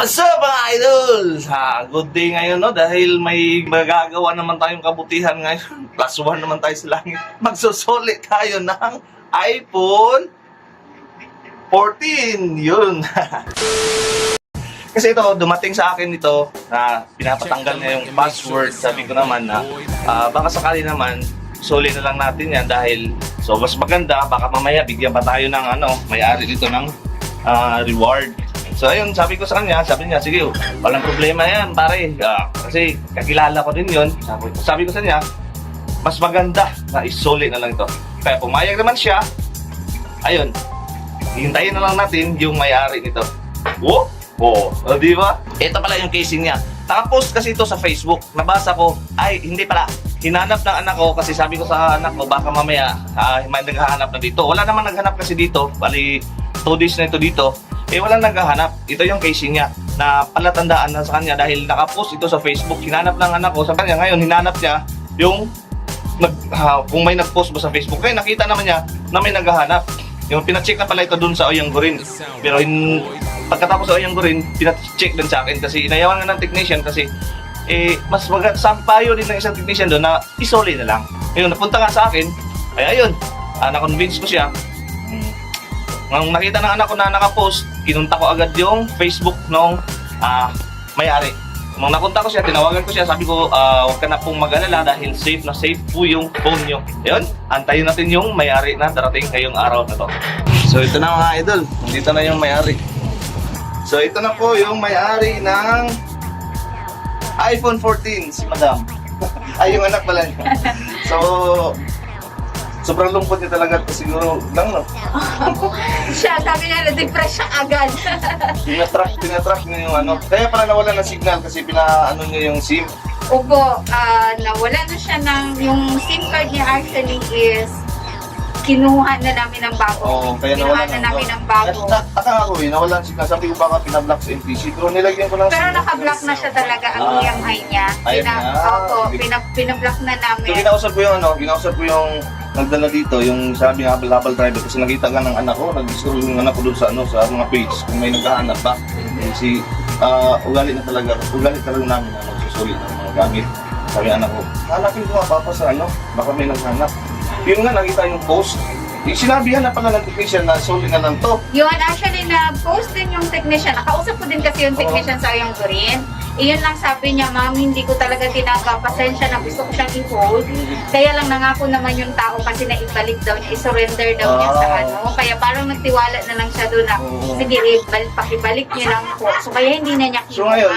What's up mga idol? Good day ngayon, no? Dahil may magagawa naman tayong kabutihan ngayon. +1 naman tayo sa langit. Magsusulit tayo ng iPhone 14. Yun. Kasi ito, dumating sa akin ito na pinapatanggal na yung password. Sabi ko naman na baka sakali naman sulit na lang natin yan dahil mas maganda. Baka mamaya bigyan pa tayo ng may-ari dito ng reward. So ayun, sabi ko sa kanya, sabi niya, sige, walang problema yan, pare. Kasi kakilala ko din yun. Sabi ko sa kanya, mas maganda na isuli na lang ito. Kaya pumayag naman siya. Ayun, hintayin na lang natin yung may-ari nito. Di ba? Ito pala yung casing niya. Nakapost kasi ito sa Facebook. Nabasa ko, hindi pala. Hinanap ng anak ko kasi sabi ko sa anak ko, baka mamaya may naghahanap na dito. Wala naman naghanap kasi dito. Bali, 2 days na ito dito. Walang naghahanap. Ito yung casing niya na palatandaan na sa kanya dahil nakapost ito sa Facebook. Hinanap ng anak ko sa kanya. Ngayon, hinanap niya yung kung may nagpost ba sa Facebook. Kaya nakita naman niya na may naghahanap. Yung pinacheck na pala ito dun sa Oyang Gurin. Pero pagkatapos sa Oyang Gurin, pinacheck din sa akin kasi inayawan nga ng technician kasi mas sampayo din ng isang technician doon na isoli na lang. Ngayon, napunta nga sa akin, ayun, na-convince ko siya. Nang nakita ng anak ko na nakapost, kinunta ko agad yung Facebook nung may-ari. Nung nakunta ko siya, tinawagan ko siya, sabi ko, huwag ka na pong mag-alala dahil safe na safe po yung phone nyo. Ayun, antayin natin yung may-ari na darating ngayong araw na to. So ito na mga idol, nandito na yung may-ari. So ito na po yung may-ari ng iPhone 14, si Madam. Ay, yung anak pala niya. So, sobrang lungkot niya talaga siguro lang, no? Siya, sabi niya, na-depress siya agad. Tinatrack niya yung Kaya pala nawala ng signal kasi pinaano niya yung SIM. Opo, nawala na siya yung SIM card niya actually is kinuha na namin ng bago. Oo, kaya kinuha nawala na namin ng bago. Taka ako nawala ng signal. Sabi ko baka pinablock sa NPC. Pero nilagyan ko lang Pero naka-block na siya talaga ang EMI niya. Opo, pinablock na namin. So ginausap ko yung nagdala dito, yung sabi nga habal driver kasi nakita ka ng anak ko, nag-scroll yung anak ko doon sa mga page kung may naghahanap ba. Kasi ugali talaga namin na magsusulit ng mga gamit. Sabi ng anak ko, hanapin ko nga papa sa baka may naghanap. Yun nga, nakita yung post. Sinabihan na pala ng technician na sulit na lang to. Yun, actually, na-post din yung technician. Nakausap ko din kasi yung technician sa Oyang Gurin. Iyon lang sabi niya, ma'am, hindi ko talaga tinanggap. Pasensya na gusto ko siyang i-hold. Kaya lang nangako naman yung tao kasi na ibalik daw niya, i-surrender daw niya sa Kaya parang nagtiwala na lang siya doon na, sige, pakibalik niyo lang po. So kaya hindi na niya kinuha. So ngayon,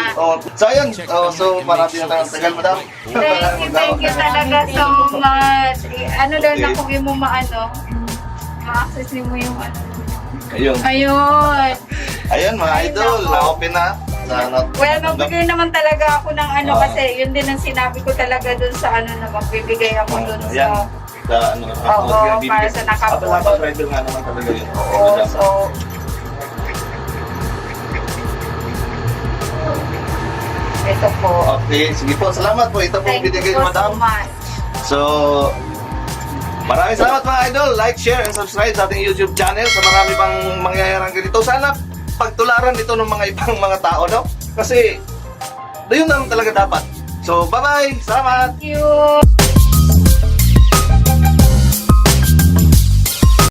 so ayun, so marami na tayong tagal, madam. Thank you talaga so much. Ano daw na kung mo ma-access mo yung Ayun. Ayun mga idol, na-open na. Well, magbigay naman talaga ako ng kasi yun din ang sinabi ko talaga dun sa na magbibigay ako dun sa... Oo, para sa nakapuno. Habal driver nga naman talaga yun. Oo, so... Ito po. Okay, sige po. Salamat po. Ito po binigay ni madam. Thank you so much. So, maraming salamat mga idol. Like, share, and subscribe sa ating YouTube channel sa marami pang mangyayarang ganito. Sana pagtularan dito ng mga ibang mga tao, no? Kasi, yun naman talaga dapat. So, bye-bye! Salamat! Thank you!